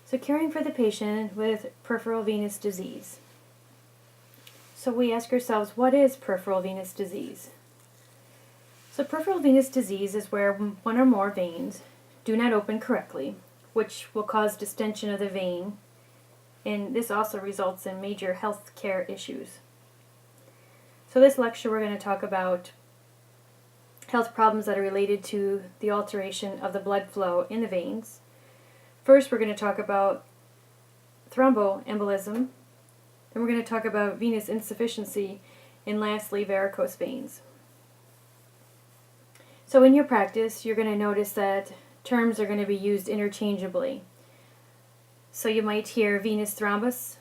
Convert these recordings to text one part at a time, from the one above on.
So caring for the patient with peripheral venous disease. So we ask ourselves, what is peripheral venous disease? So peripheral venous disease is where one or more veins do not open correctly, which will cause distension of the vein, and this also results in major health care issues. So this lecture we're going to talk about health problems that are related to the alteration of the blood flow in the veins. First, we're going to talk about thromboembolism, then we're going to talk about venous insufficiency, and lastly, varicose veins. So in your practice, you're going to notice that terms are going to be used interchangeably. So you might hear venous thrombus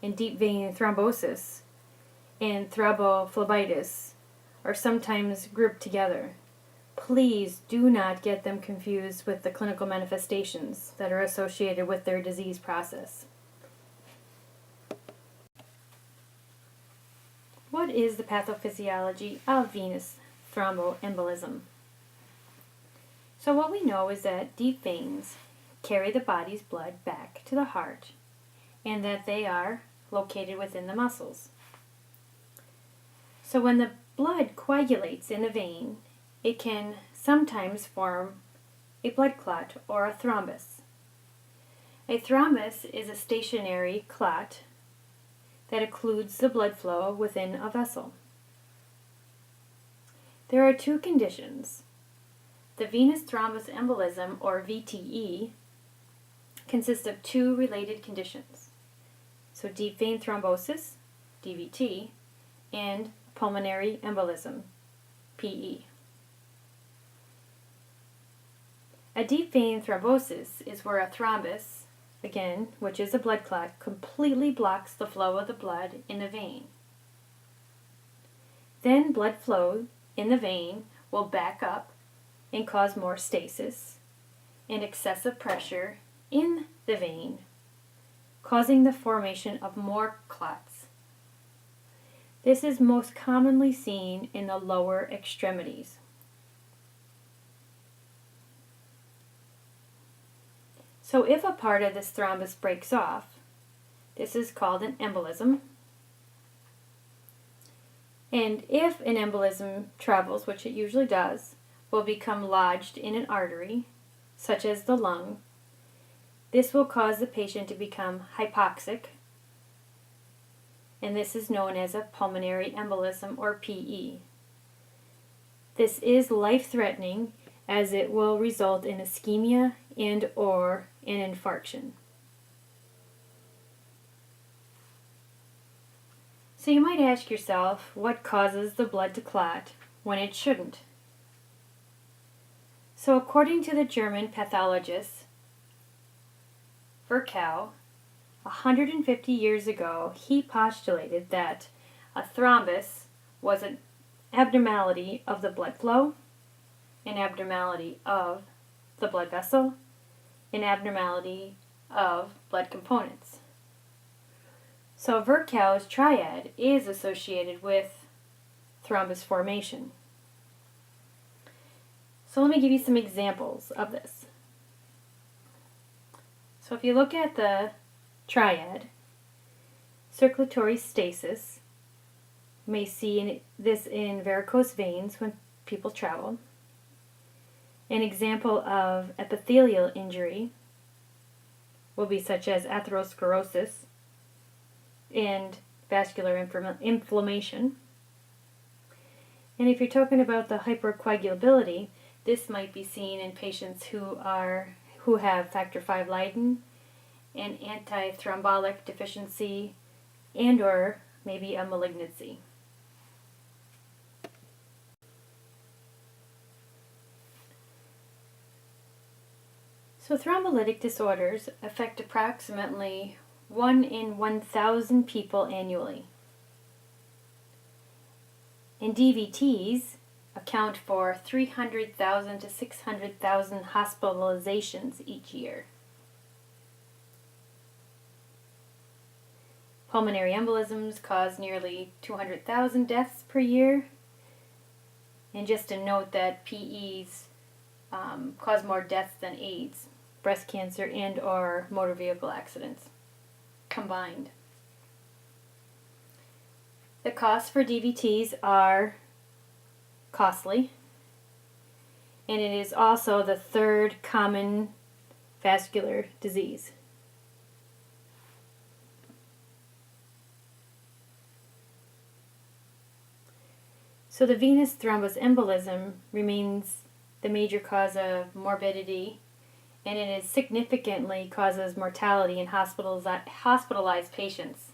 and deep vein thrombosis and thrombophlebitis are sometimes grouped together. Please do not get them confused with the clinical manifestations that are associated with their disease process. What is the pathophysiology of venous thromboembolism? So what we know is that deep veins carry the body's blood back to the heart and that they are located within the muscles. So when the blood coagulates in a vein, it can sometimes form a blood clot or a thrombus. A thrombus is a stationary clot that occludes the blood flow within a vessel. There are two conditions. The venous thromboembolism, or VTE, consists of two related conditions. So deep vein thrombosis, DVT, and pulmonary embolism, PE. A deep vein thrombosis is where a thrombus, again, which is a blood clot, completely blocks the flow of the blood in the vein. Then blood flow in the vein will back up and cause more stasis and excessive pressure in the vein, causing the formation of more clots. This is most commonly seen in the lower extremities. So if a part of this thrombus breaks off, this is called an embolism. And if an embolism travels, which it usually does, will become lodged in an artery, such as the lung, this will cause the patient to become hypoxic, and this is known as a pulmonary embolism, or PE. This is life-threatening as it will result in ischemia and or an infarction. So you might ask yourself, what causes the blood to clot when it shouldn't? So according to the German pathologist Virchow, 150 years ago, he postulated that a thrombus was an abnormality of the blood flow, an abnormality of the blood vessel, an abnormality of blood components. So Virchow's triad is associated with thrombus formation. So let me give you some examples of this. So if you look at the triad, circulatory stasis, you may see this in varicose veins when people travel. An example of epithelial injury will be such as atherosclerosis and vascular inflammation. And if you're talking about the hypercoagulability, this might be seen in patients who have factor V Leiden and antithrombolic deficiency and or maybe a malignancy. So thrombolytic disorders affect approximately 1 in 1,000 people annually. And DVTs account for 300,000 to 600,000 hospitalizations each year. Pulmonary embolisms cause nearly 200,000 deaths per year. And just to note that PEs cause more deaths than AIDS. breast cancer, and or motor vehicle accidents combined. The costs for DVTs are costly, and it is also the third common vascular disease. So the venous thromboembolism remains the major cause of morbidity, and it is significantly causes mortality in hospitalized patients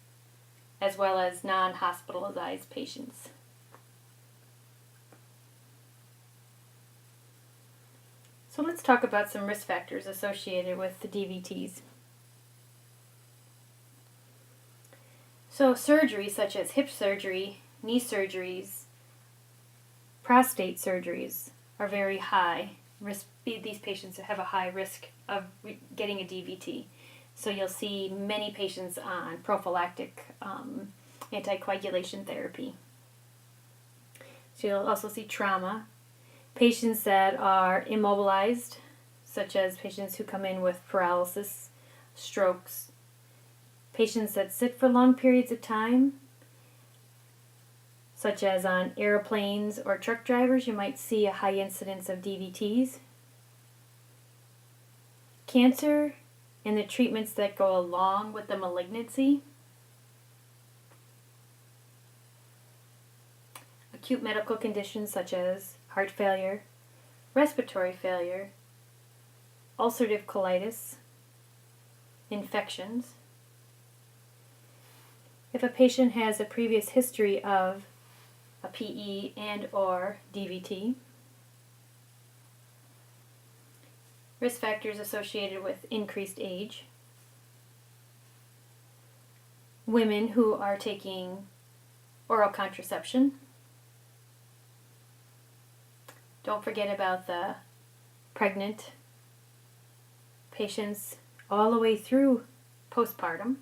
as well as non-hospitalized patients. So let's talk about some risk factors associated with the DVTs. So surgery such as hip surgery, knee surgeries, prostate surgeries are very high risk. These patients have a high risk of getting a DVT. So you'll see many patients on prophylactic anticoagulation therapy. So you'll also see trauma. Patients that are immobilized, such as patients who come in with paralysis, strokes. Patients that sit for long periods of time, such as on airplanes or truck drivers, you might see a high incidence of DVTs. Cancer and the treatments that go along with the malignancy. Acute medical conditions such as heart failure, respiratory failure, ulcerative colitis, infections. If a patient has a previous history of a PE and or DVT. Risk factors associated with increased age. Women who are taking oral contraception. Don't forget about the pregnant patients all the way through postpartum.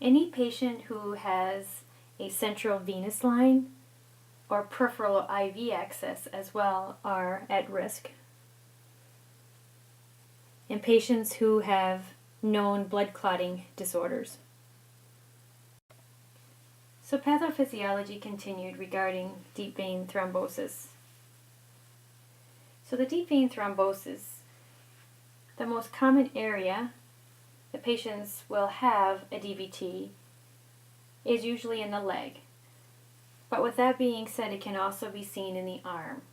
Any patient who has a central venous line or peripheral IV access as well are at risk. And patients who have known blood clotting disorders. So pathophysiology continued regarding deep vein thrombosis. So the deep vein thrombosis, the most common area the patients will have a DVT is usually in the leg. But with that being said, it can also be seen in the arm.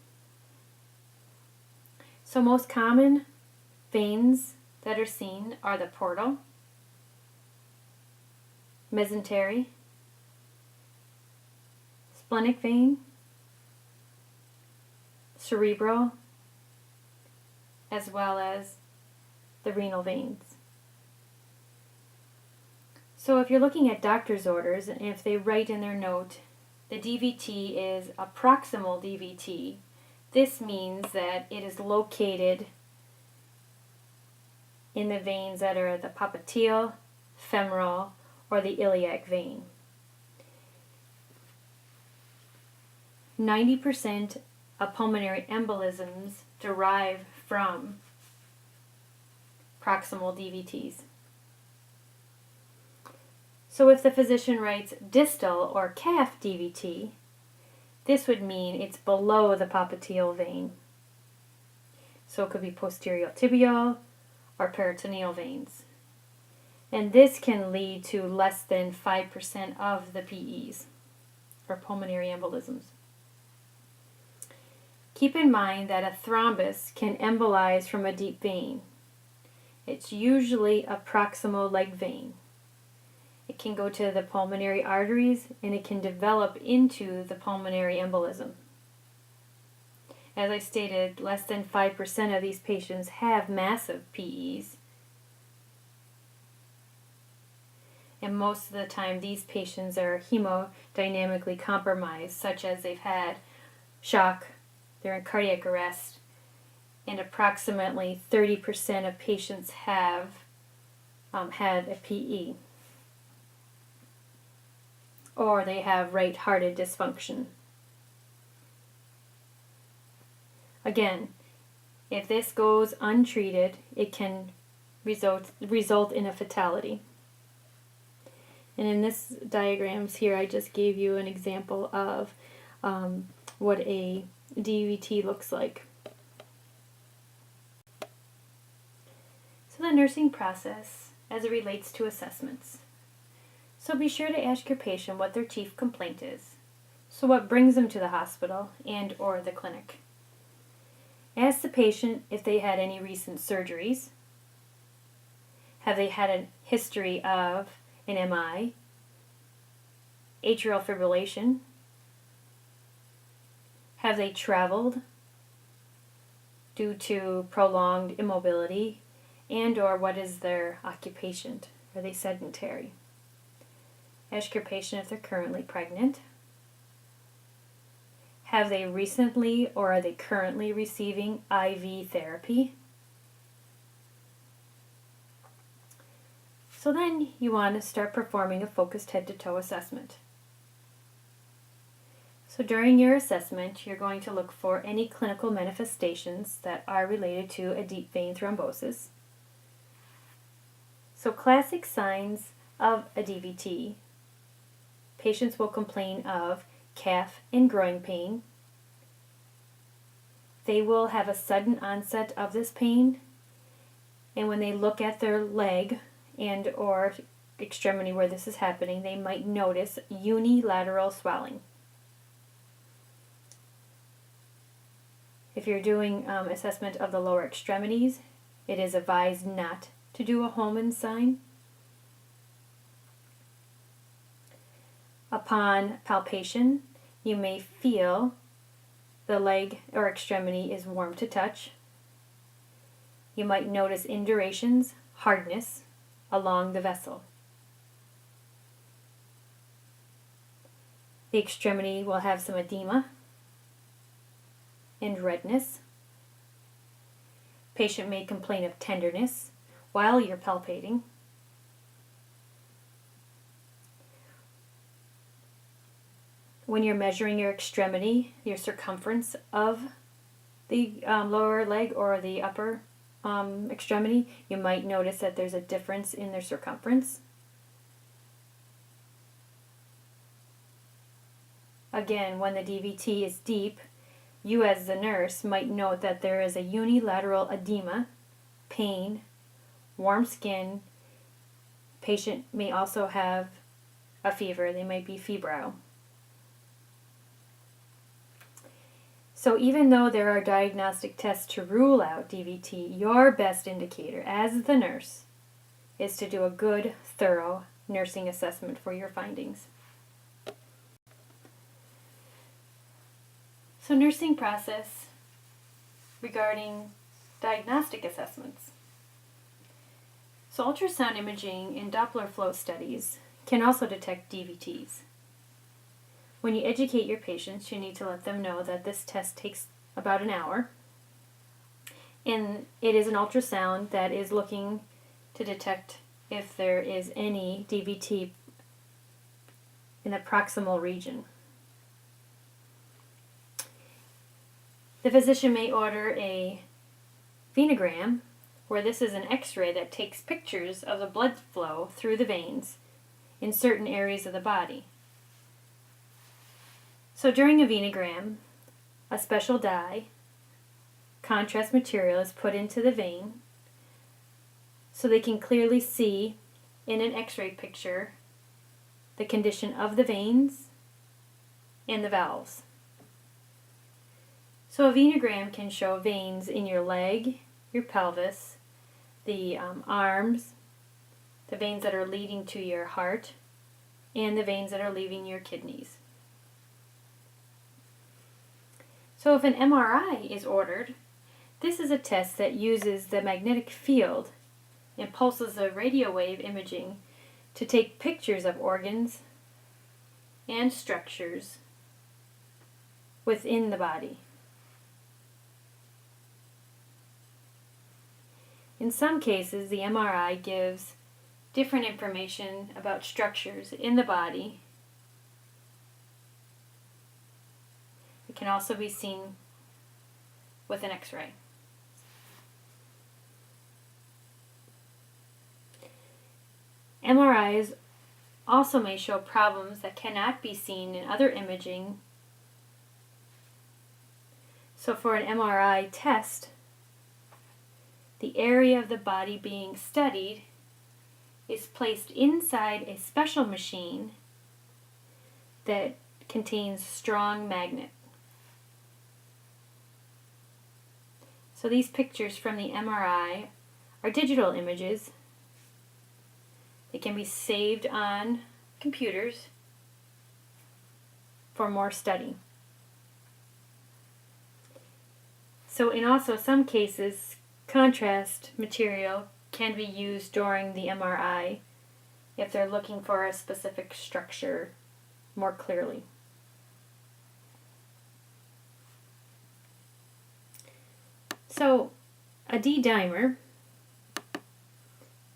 So most common veins that are seen are the portal, mesentery, splenic vein, cerebral, as well as the renal veins. So if you're looking at doctor's orders, and if they write in their note, the DVT is a proximal DVT, this means that it is located in the veins that are the popliteal, femoral, or the iliac vein. 90% of pulmonary embolisms derive from proximal DVTs. So if the physician writes distal or calf DVT, this would mean it's below the popliteal vein. So it could be posterior tibial or peritoneal veins. And this can lead to less than 5% of the PEs, or pulmonary embolisms. Keep in mind that a thrombus can embolize from a deep vein. It's usually a proximal leg vein. It can go to the pulmonary arteries and it can develop into the pulmonary embolism. As I stated, less than 5% of these patients have massive PEs. And most of the time these patients are hemodynamically compromised, such as they've had shock, they're in cardiac arrest, and approximately 30% of patients have had a PE. Or they have right-hearted dysfunction. Again, If this goes untreated, it can result in a fatality. And in this diagrams here, I just gave you an example of what a DVT looks like. So the nursing process as it relates to assessments. So be sure to ask your patient what their chief complaint is. So what brings them to the hospital and or the clinic. Ask the patient if they had any recent surgeries. Have they had a history of an MI, atrial fibrillation? Have they traveled due to prolonged immobility? And or what is their occupation? Are they sedentary? Ask your patient if they're currently pregnant. Have they recently or are they currently receiving IV therapy? So then you want to start performing a focused head-to-toe assessment. So during your assessment, you're going to look for any clinical manifestations that are related to a deep vein thrombosis. So classic signs of a DVT. Patients will complain of calf and groin pain. They will have a sudden onset of this pain, and when they look at their leg and or extremity where this is happening, they might notice unilateral swelling. If you're doing assessment of the lower extremities, it is advised not to do a Holman's sign. Upon palpation, you may feel the leg or extremity is warm to touch. You might notice indurations, hardness along the vessel. The extremity will have some edema and redness. Patient may complain of tenderness while you're palpating. When you're measuring your extremity, your circumference of the lower leg or the upper extremity, you might notice that there's a difference in their circumference. Again, when the DVT is deep, you as the nurse might note that there is a unilateral edema, pain, warm skin. Patient may also have a fever. They might be febrile. So even though there are diagnostic tests to rule out DVT, your best indicator as the nurse is to do a good, thorough nursing assessment for your findings. So nursing process regarding diagnostic assessments. So ultrasound imaging and Doppler flow studies can also detect DVTs. When you educate your patients, you need to let them know that this test takes about an hour. And it is an ultrasound that is looking to detect if there is any DVT in the proximal region. The physician may order a venogram, where this is an X-ray that takes pictures of the blood flow through the veins in certain areas of the body. So during a venogram, a special dye, contrast material is put into the vein so they can clearly see in an X-ray picture the condition of the veins and the valves. So a venogram can show veins in your leg, your pelvis, the arms, the veins that are leading to your heart, and the veins that are leaving your kidneys. So if an MRI is ordered, this is a test that uses the magnetic field and pulses the radio wave imaging to take pictures of organs and structures within the body. In some cases, the MRI gives different information about structures in the body. It can also be seen with an X-ray. MRIs also may show problems that cannot be seen in other imaging. So for an MRI test, the area of the body being studied is placed inside a special machine that contains strong magnet. So these pictures from the MRI are digital images. They can be saved on computers for more study. So in also some cases, contrast material can be used during the MRI if they're looking for a specific structure more clearly. So a D-dimer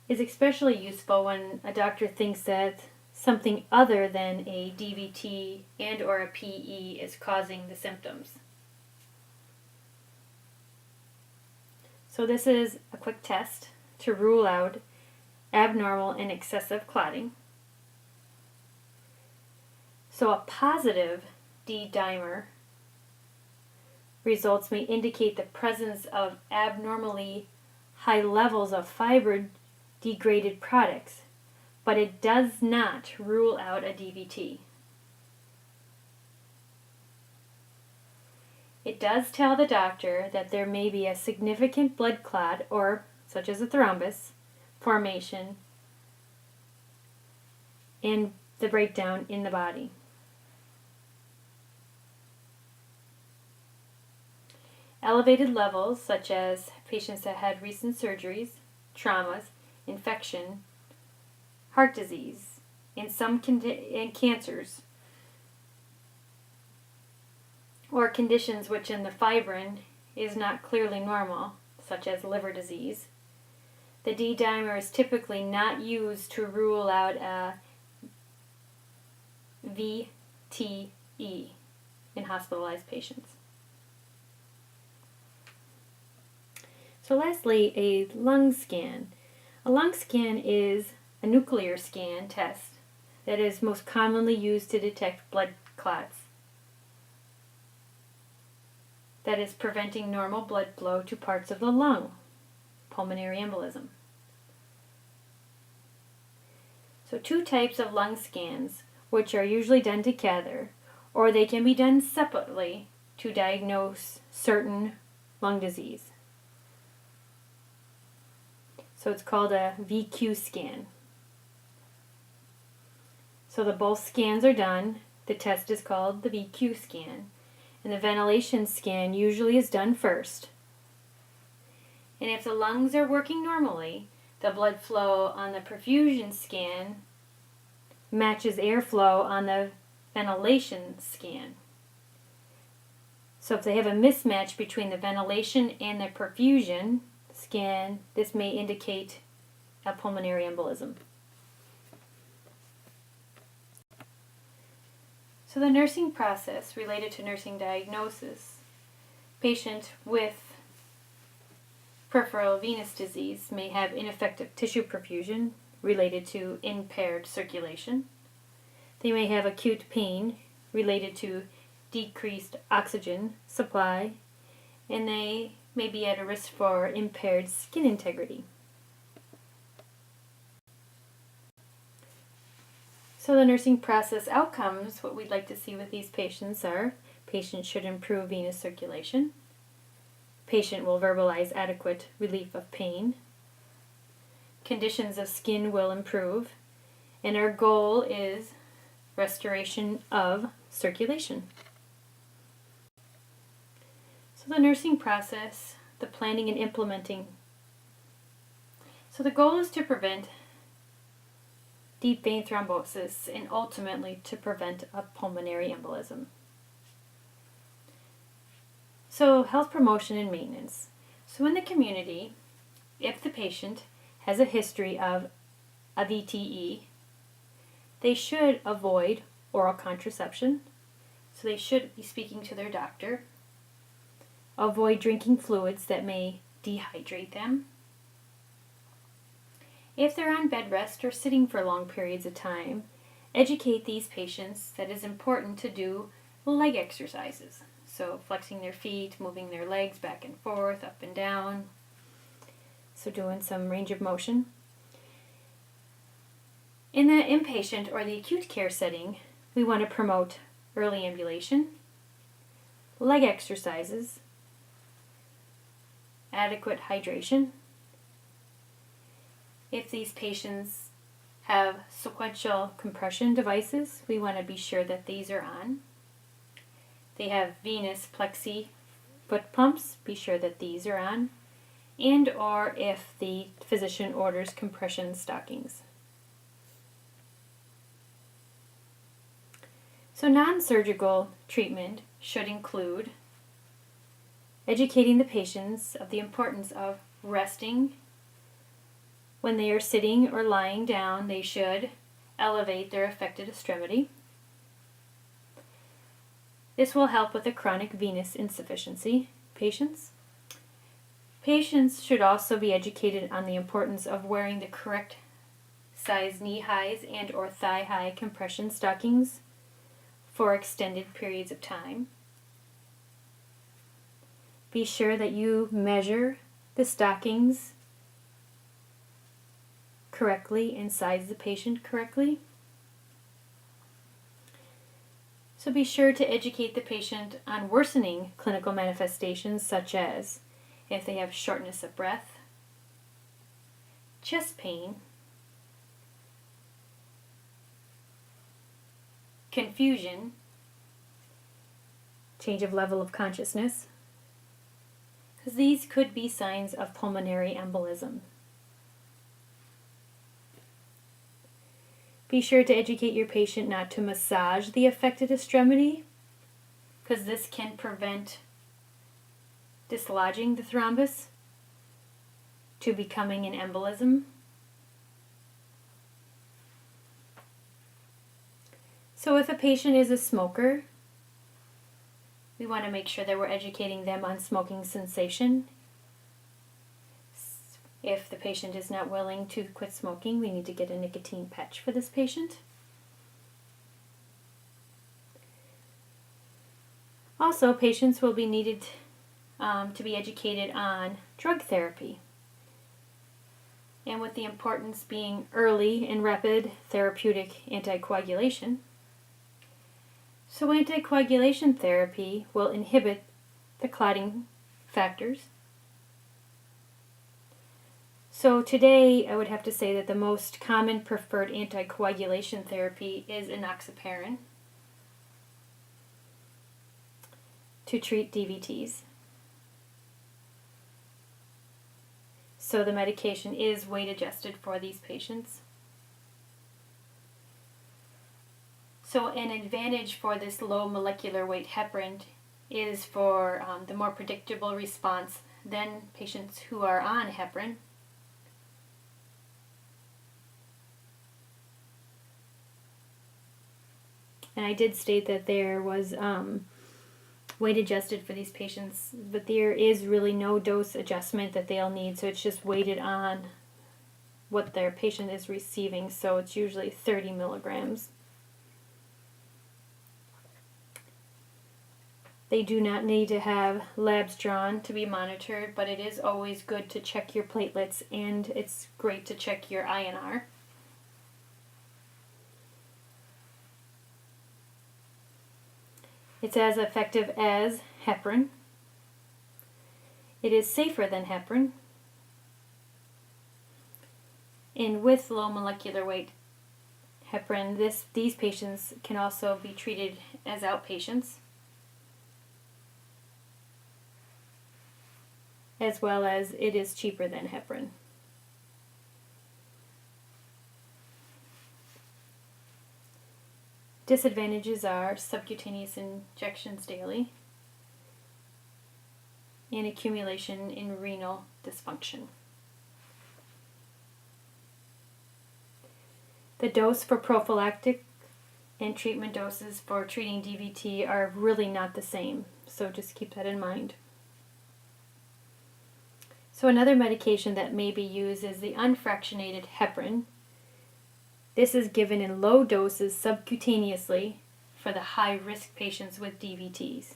is especially useful when a doctor thinks that something other than a DVT and or a PE is causing the symptoms. So this is a quick test to rule out abnormal and excessive clotting. So a positive D-dimer results may indicate the presence of abnormally high levels of fiber-degraded products, but it does not rule out a DVT. It does tell the doctor that there may be a significant blood clot, or such as a thrombus, formation and the breakdown in the body. Elevated levels, such as patients that had recent surgeries, traumas, infection, heart disease, and and cancers, or conditions which in the fibrin is not clearly normal, such as liver disease. The D-dimer is typically not used to rule out a VTE in hospitalized patients. So lastly, a lung scan. A lung scan is a nuclear scan test that is most commonly used to detect blood clots that is preventing normal blood flow to parts of the lung, pulmonary embolism. So two types of lung scans, which are usually done together, or they can be done separately to diagnose certain lung disease. So it's called a VQ scan. So both scans are done. The test is called the VQ scan. And the ventilation scan usually is done first. And if the lungs are working normally, the blood flow on the perfusion scan matches airflow on the ventilation scan. So if they have a mismatch between the ventilation and the perfusion scan, this may indicate a pulmonary embolism. So the nursing process related to nursing diagnosis. Patient with peripheral venous disease may have ineffective tissue perfusion related to impaired circulation. They may have acute pain related to decreased oxygen supply, and they may be at a risk for impaired skin integrity. So the nursing process outcomes, what we'd like to see with these patients are: patient should improve venous circulation, patient will verbalize adequate relief of pain, conditions of skin will improve, and our goal is restoration of circulation. So the nursing process, the planning and implementing. So the goal is to prevent deep vein thrombosis and ultimately to prevent a pulmonary embolism. So health promotion and maintenance. So in the community, if the patient has a history of a VTE, they should avoid oral contraception. So they should be speaking to their doctor. Avoid drinking fluids that may dehydrate them. If they're on bed rest or sitting for long periods of time, educate these patients that it's important to do leg exercises. So flexing their feet, moving their legs back and forth, up and down. So doing some range of motion. In the inpatient or the acute care setting, we want to promote early ambulation, leg exercises, adequate hydration. If these patients have sequential compression devices, we want to be sure that these are on. They have venous plexi foot pumps, be sure that these are on. And or if the physician orders compression stockings. So non-surgical treatment should include educating the patients of the importance of resting. When they are sitting or lying down, they should elevate their affected extremity. This will help with the chronic venous insufficiency patients. Patients should also be educated on the importance of wearing the correct size knee highs and or thigh high compression stockings for extended periods of time. Be sure that you measure the stockings correctly and size the patient correctly. So be sure to educate the patient on worsening clinical manifestations such as if they have shortness of breath, chest pain, confusion, change of level of consciousness, because these could be signs of pulmonary embolism. Be sure to educate your patient not to massage the affected extremity, because this can prevent dislodging the thrombus to becoming an embolism. So if a patient is a smoker, we want to make sure that we're educating them on smoking cessation. If the patient is not willing to quit smoking, we need to get a nicotine patch for this patient. Also, patients will be needed to be educated on drug therapy, and with the importance being early and rapid therapeutic anticoagulation. So anticoagulation therapy will inhibit the clotting factors. So today I would have to say that the most common preferred anticoagulation therapy is enoxaparin to treat DVTs. So the medication is weight adjusted for these patients. So an advantage for this low molecular weight heparin is for the more predictable response than patients who are on heparin. And I did state that there was weight adjusted for these patients, but there is really no dose adjustment that they'll need, so it's just weighted on what their patient is receiving, so it's usually 30 milligrams. They do not need to have labs drawn to be monitored, but it is always good to check your platelets, and it's great to check your INR. It's as effective as heparin. It is safer than heparin. And with low molecular weight heparin, these patients can also be treated as outpatients, as well as it is cheaper than heparin. Disadvantages are subcutaneous injections daily and accumulation in renal dysfunction. The dose for prophylactic and treatment doses for treating DVT are really not the same, so just keep that in mind. So another medication that may be used is the unfractionated heparin. This is given in low doses subcutaneously for the high-risk patients with DVTs.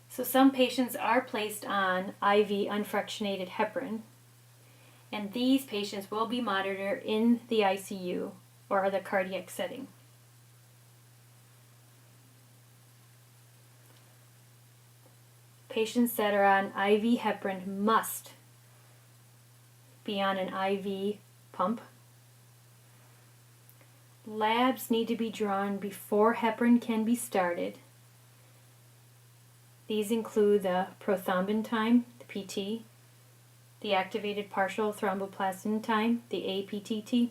So some patients are placed on IV unfractionated heparin, and these patients will be monitored in the ICU or the cardiac setting. Patients that are on IV heparin must be on an IV pump. Labs need to be drawn before heparin can be started. These include the prothrombin time, the PT, the activated partial thromboplastin time, the APTT,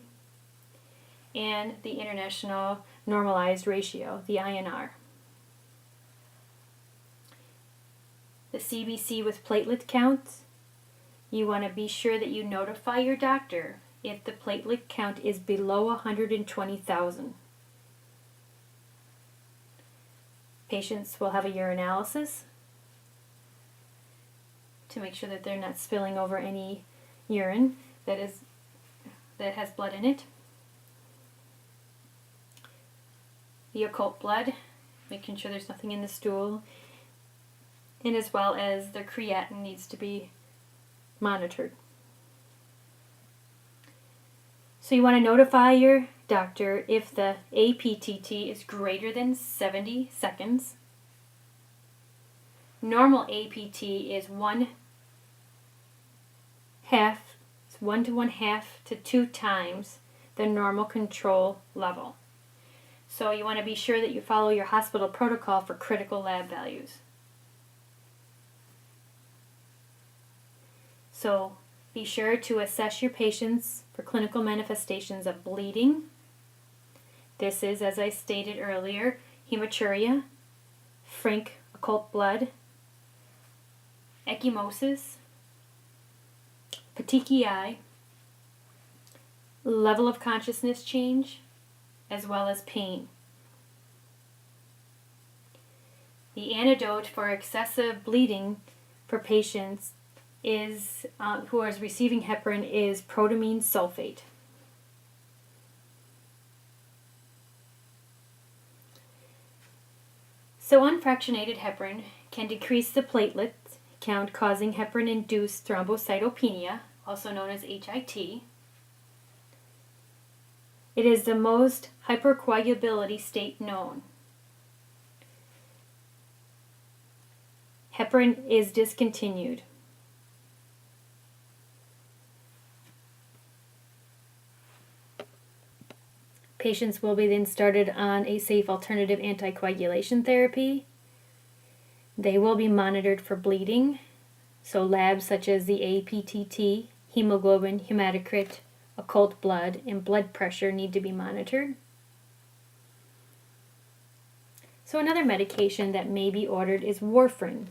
and the International Normalized Ratio, the INR. The CBC with platelet counts, you want to be sure that you notify your doctor if the platelet count is below 120,000. Patients will have a urinalysis to make sure that they're not spilling over any urine that has blood in it. The occult blood, making sure there's nothing in the stool, and as well as the creatinine needs to be monitored. So you want to notify your doctor if the APTT is greater than 70 seconds. Normal APT is 1 to 1.5 to 2 times the normal control level. So you want to be sure that you follow your hospital protocol for critical lab values. So be sure to assess your patients for clinical manifestations of bleeding. This is, as I stated earlier, hematuria, frank occult blood, ecchymosis, petechiae, level of consciousness change, as well as pain. The antidote for excessive bleeding for patients is who is receiving heparin is protamine sulfate. So unfractionated heparin can decrease the platelet count, causing heparin-induced thrombocytopenia, also known as HIT. It is the most hypercoagulability state known. Heparin is discontinued. Patients will be then started on a safe alternative anticoagulation therapy. They will be monitored for bleeding, so labs such as the APTT, hemoglobin, hematocrit, occult blood, and blood pressure need to be monitored. So another medication that may be ordered is warfarin,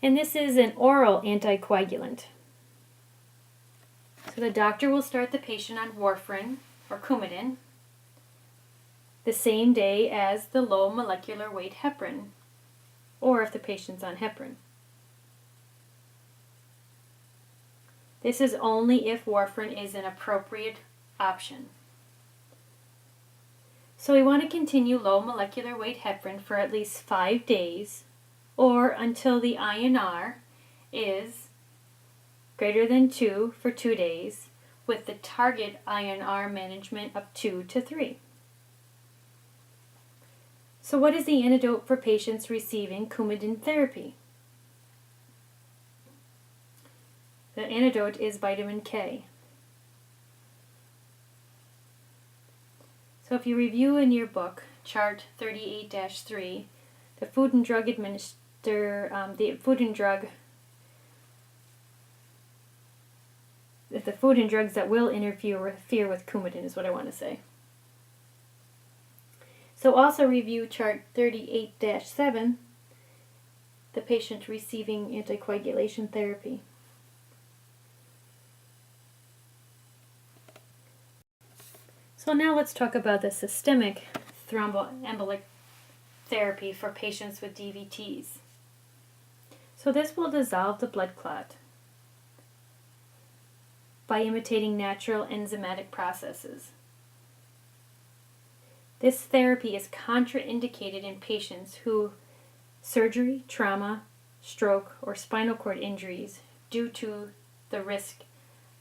and this is an oral anticoagulant. So the doctor will start the patient on warfarin or Coumadin the same day as the low molecular weight heparin, or if the patient's on heparin. This is only if warfarin is an appropriate option. So we want to continue low molecular weight heparin for at least 5 days, or until the INR is greater than 2 for 2 days, with the target INR management of 2 to 3. So what is the antidote for patients receiving Coumadin therapy? The antidote is vitamin K. So if you review in your book, chart 38-3, the Food and Drug the food and drugs that will interfere with Coumadin is what I want to say. So also review chart 38-7, the patient receiving anticoagulation therapy. So now let's talk about the systemic thromboembolic therapy for patients with DVTs. So this will dissolve the blood clot by imitating natural enzymatic processes. This therapy is contraindicated in patients who surgery, trauma, stroke, or spinal cord injuries due to the risk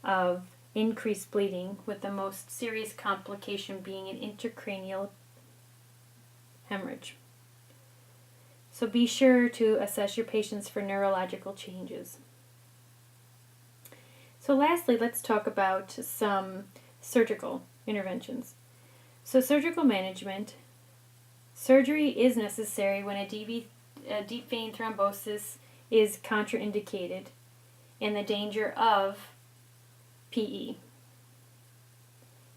of increased bleeding, with the most serious complication being an intracranial hemorrhage. So be sure to assess your patients for neurological changes. So lastly, let's talk about some surgical interventions. So surgical management. Surgery is necessary when a deep vein thrombosis is contraindicated and the danger of PE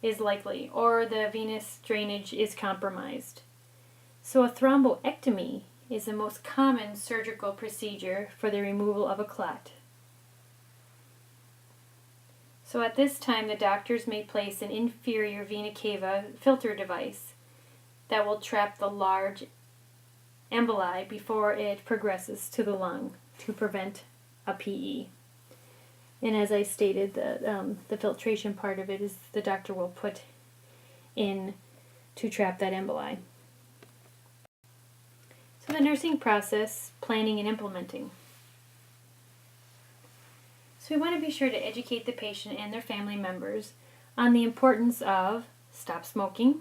is likely, or the venous drainage is compromised. So a thromboectomy is the most common surgical procedure for the removal of a clot. So at this time, the doctors may place an inferior vena cava filter device that will trap the large emboli before it progresses to the lung to prevent a PE. And as I stated, the filtration part of it is the doctor will put in to trap that emboli. So the nursing process, planning and implementing. So we want to be sure to educate the patient and their family members on the importance of stop smoking,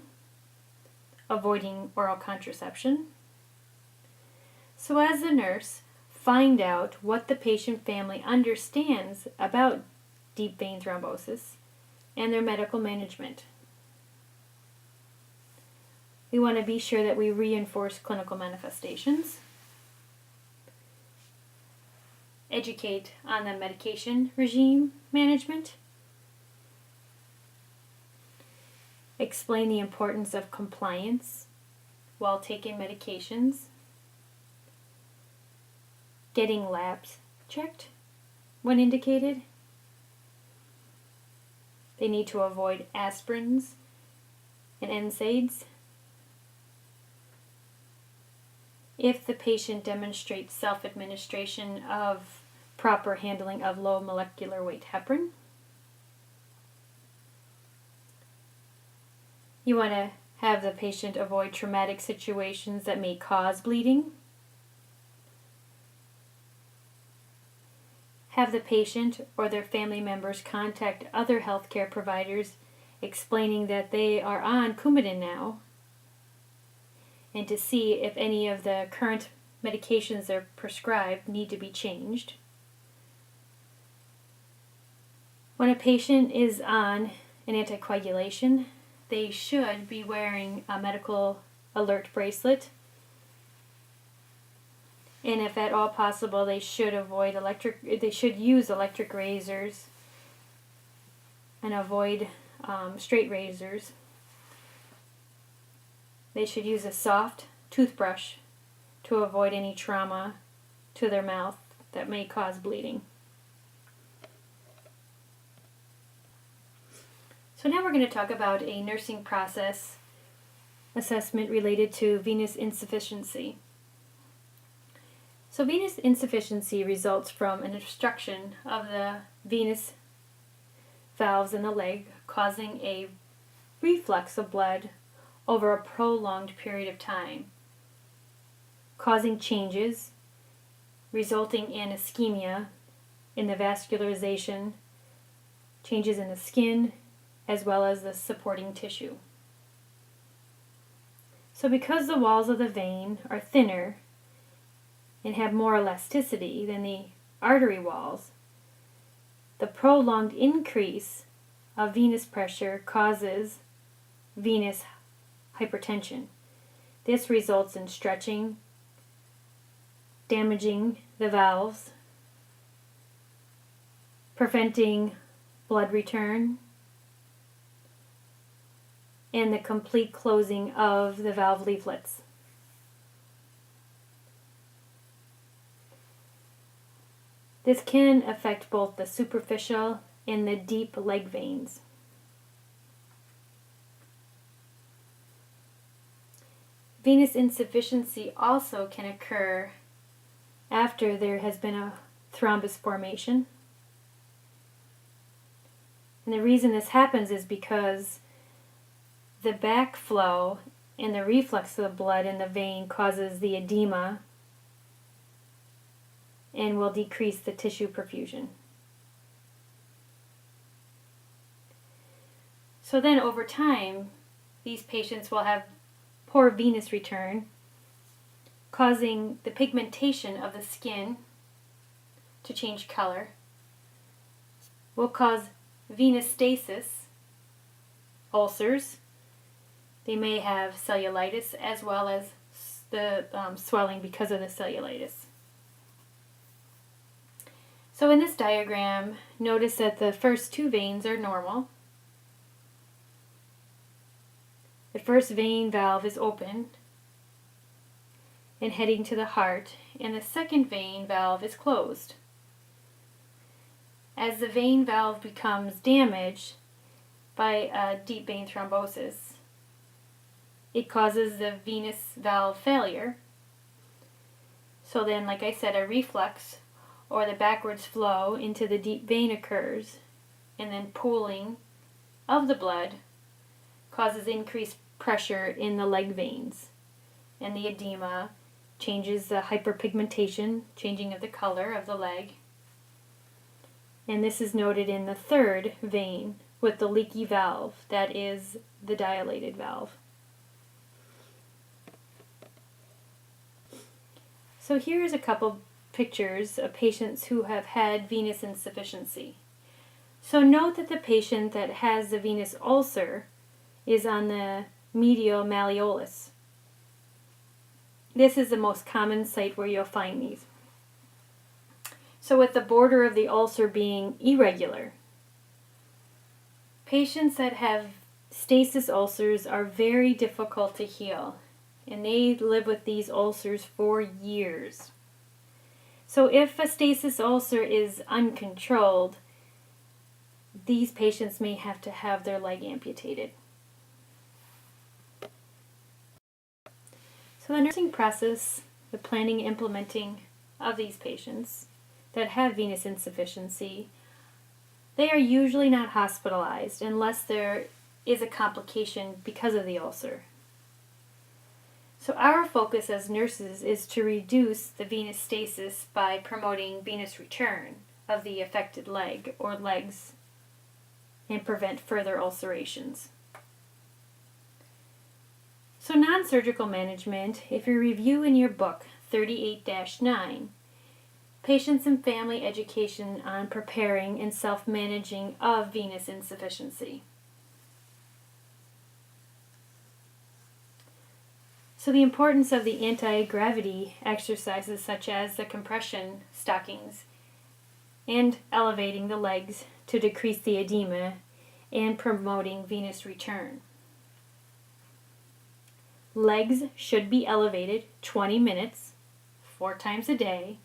avoiding oral contraception. So as a nurse, find out what the patient family understands about deep vein thrombosis and their medical management. We want to be sure that we reinforce clinical manifestations, educate on the medication regime management, explain the importance of compliance while taking medications, getting labs checked when indicated. They need to avoid aspirins and NSAIDs. If the patient demonstrates self-administration of proper handling of low molecular weight heparin. You want to have the patient avoid traumatic situations that may cause bleeding. Have the patient or their family members contact other healthcare providers explaining that they are on Coumadin now, and to see if any of the current medications they're prescribed need to be changed. When a patient is on an anticoagulation, they should be wearing a medical alert bracelet. And if at all possible, they should use electric razors and avoid straight razors. They should use a soft toothbrush to avoid any trauma to their mouth that may cause bleeding. So now we're going to talk about a nursing process assessment related to venous insufficiency. So venous insufficiency results from an obstruction of the venous valves in the leg, causing a reflux of blood over a prolonged period of time, causing changes, resulting in ischemia in the vascularization, changes in the skin, as well as the supporting tissue. So because the walls of the vein are thinner and have more elasticity than the artery walls, the prolonged increase of venous pressure causes venous hypertension. This results in stretching, damaging the valves, preventing blood return, and the complete closing of the valve leaflets. This can affect both the superficial and the deep leg veins. Venous insufficiency also can occur after there has been a thrombus formation. And the reason this happens is because the backflow and the reflux of the blood in the vein causes the edema and will decrease the tissue perfusion. So then over time, these patients will have poor venous return, causing the pigmentation of the skin to change color, will cause venous stasis, ulcers. They may have cellulitis as well as the swelling because of the cellulitis. So in this diagram, notice that the first two veins are normal. The first vein valve is open and heading to the heart, and the second vein valve is closed. As the vein valve becomes damaged by deep vein thrombosis, it causes the venous valve failure. So then, like I said, a reflux or the backwards flow into the deep vein occurs, and then pooling of the blood causes increased pressure in the leg veins, and the edema changes the hyperpigmentation, changing of the color of the leg. And this is noted in the third vein with the leaky valve, that is the dilated valve. So here's a couple pictures of patients who have had venous insufficiency. So note that the patient that has the venous ulcer is on the medial malleolus. This is the most common site where you'll find these. So with the border of the ulcer being irregular, patients that have stasis ulcers are very difficult to heal, and they live with these ulcers for years. So if a stasis ulcer is uncontrolled, these patients may have to have their leg amputated. So the nursing process, the planning and implementing of these patients that have venous insufficiency, they are usually not hospitalized unless there is a complication because of the ulcer. So our focus as nurses is to reduce the venous stasis by promoting venous return of the affected leg or legs and prevent further ulcerations. So non-surgical management, if you review in your book 38-9, Patients and Family Education on Preparing and Self-Managing of Venous Insufficiency. So the importance of the anti-gravity exercises such as the compression stockings and elevating the legs to decrease the edema and promoting venous return. Legs should be elevated 20 minutes, 4 times a day,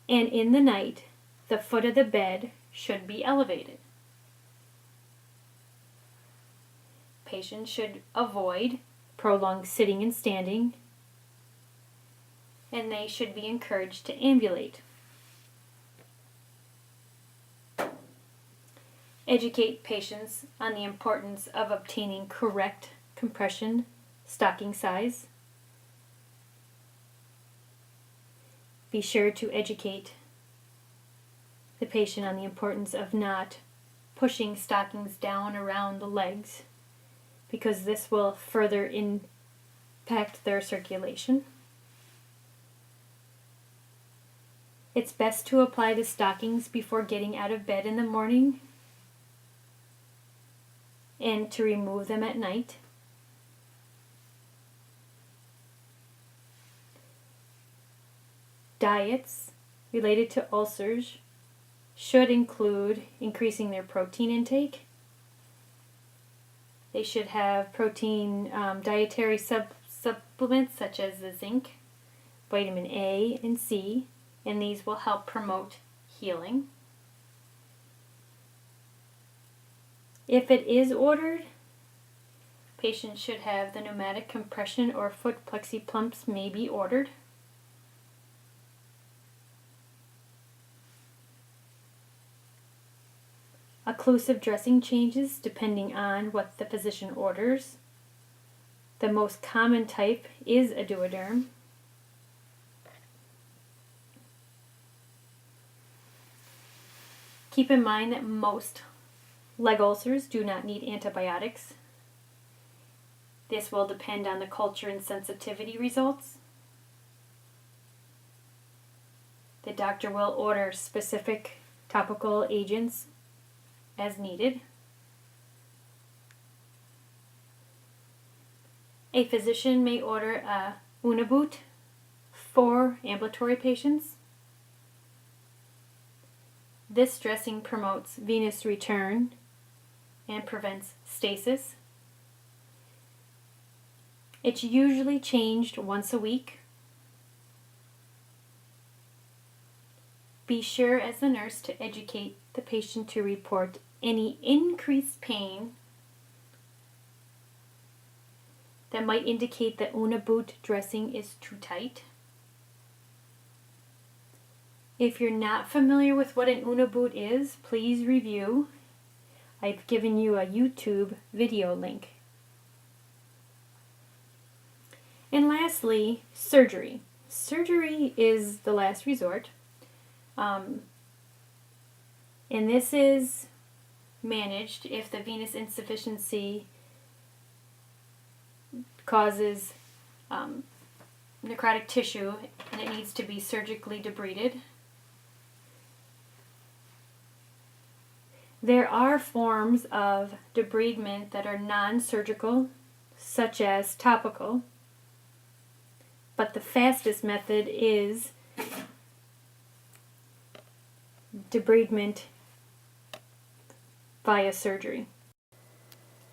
and in the night, the foot of the bed should be elevated. Patients should avoid prolonged sitting and standing, and they should be encouraged to ambulate. Educate patients on the importance of obtaining correct compression stocking size. Be sure to educate the patient on the importance of not pushing stockings down around the legs, because this will further impact their circulation. It's best to apply the stockings before getting out of bed in the morning and to remove them at night. Diets related to ulcers should include increasing their protein intake. They should have protein dietary supplements such as the zinc, vitamin A and C, and these will help promote healing. If it is ordered, patients should have the pneumatic compression or foot plexi pumps may be ordered. Occlusive dressing changes depending on what the physician orders. The most common type is a duoderm. Keep in mind that most leg ulcers do not need antibiotics. This will depend on the culture and sensitivity results. The doctor will order specific topical agents as needed. A physician may order a Unibut for ambulatory patients. This dressing promotes venous return and prevents stasis. It's usually changed once a week. Be sure as the nurse to educate the patient to report any increased pain that might indicate that Unibut dressing is too tight. If you're not familiar with what an Unibut is, please review. I've given you a YouTube video link. And lastly, surgery. Surgery is the last resort. And this is managed if the venous insufficiency causes necrotic tissue and it needs to be surgically debrided. There are forms of debridement that are non-surgical, such as topical, but the fastest method is debridement via surgery.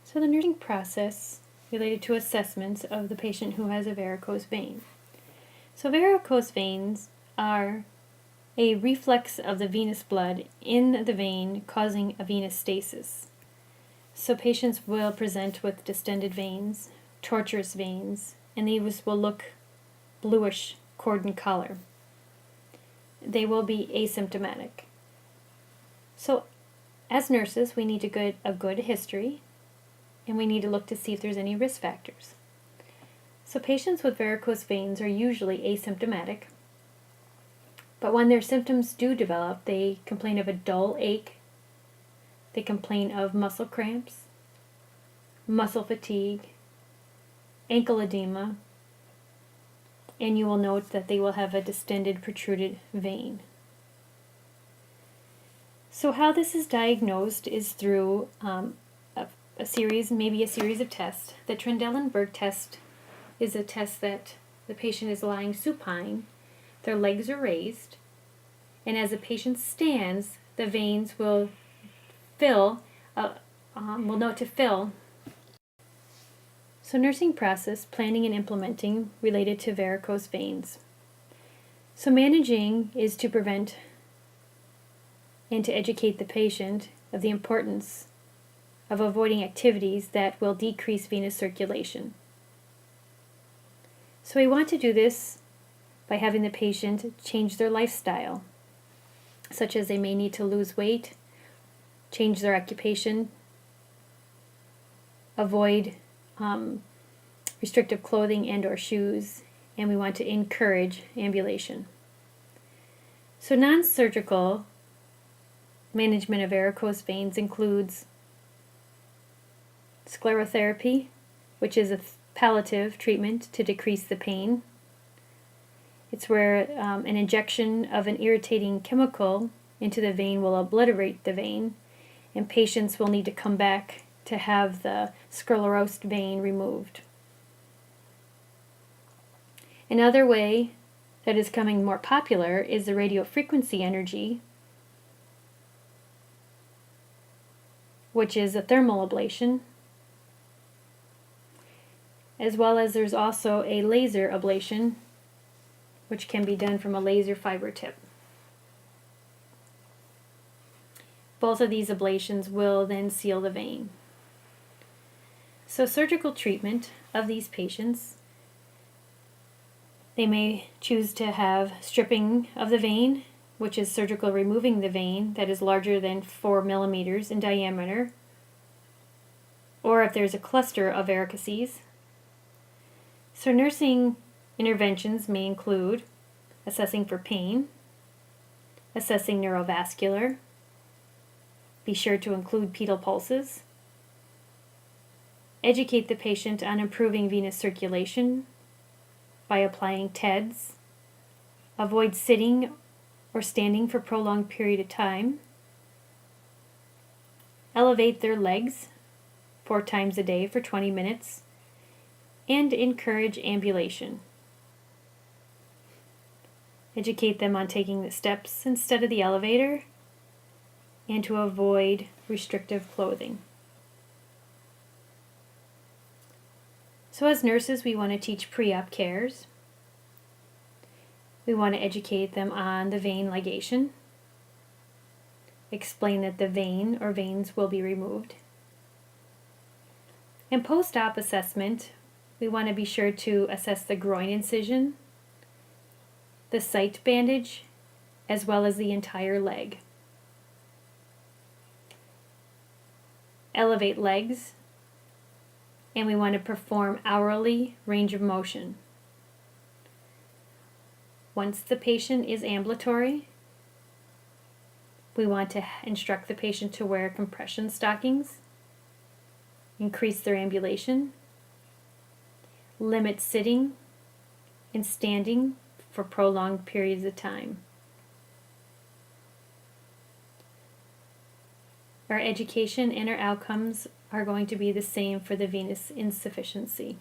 So the nursing process related to assessments of the patient who has a varicose vein. So varicose veins are a reflex of the venous blood in the vein causing a venous stasis. So patients will present with distended veins, tortuous veins, and these will look bluish cordon color. They will be asymptomatic. So as nurses, we need to get a good history, and we need to look to see if there's any risk factors. So patients with varicose veins are usually asymptomatic, but when their symptoms do develop, they complain of a dull ache, they complain of muscle cramps, muscle fatigue, ankle edema, and you will note that they will have a distended, protruded vein. So how this is diagnosed is through a series of tests. The Trendelenburg test is a test that the patient is lying supine, their legs are raised, and as the patient stands, the veins will fill, will note to fill. So nursing process, planning and implementing related to varicose veins. So managing is to prevent and to educate the patient of the importance of avoiding activities that will decrease venous circulation. So we want to do this by having the patient change their lifestyle, such as they may need to lose weight, change their occupation, avoid restrictive clothing and or shoes, and we want to encourage ambulation. So non-surgical management of varicose veins includes sclerotherapy, which is a palliative treatment to decrease the pain. It's where an injection of an irritating chemical into the vein will obliterate the vein, and patients will need to come back to have the sclerosed vein removed. Another way that is becoming more popular is the radiofrequency energy, which is a thermal ablation, as well as there's also a laser ablation, which can be done from a laser fiber tip. Both of these ablations will then seal the vein. So surgical treatment of these patients, they may choose to have stripping of the vein which is surgical removing the vein that is larger than 4 millimeters in diameter, or if there's a cluster of varices. So nursing interventions may include assessing for pain, assessing neurovascular, be sure to include pedal pulses, educate the patient on improving venous circulation by applying TEDs, avoid sitting or standing for prolonged period of time, elevate their legs 4 times a day for 20 minutes, and encourage ambulation. Educate them on taking the steps instead of the elevator, and to avoid restrictive clothing. So as nurses, we want to teach pre-op cares. We want to educate them on the vein ligation, explain that the vein or veins will be removed. In post-op assessment, we want to be sure to assess the groin incision, the site bandage, as well as the entire leg. Elevate legs, and we want to perform hourly range of motion. Once the patient is ambulatory, we want to instruct the patient to wear compression stockings, increase their ambulation, limit sitting and standing for prolonged periods of time. Our education and our outcomes are going to be the same for the venous insufficiency.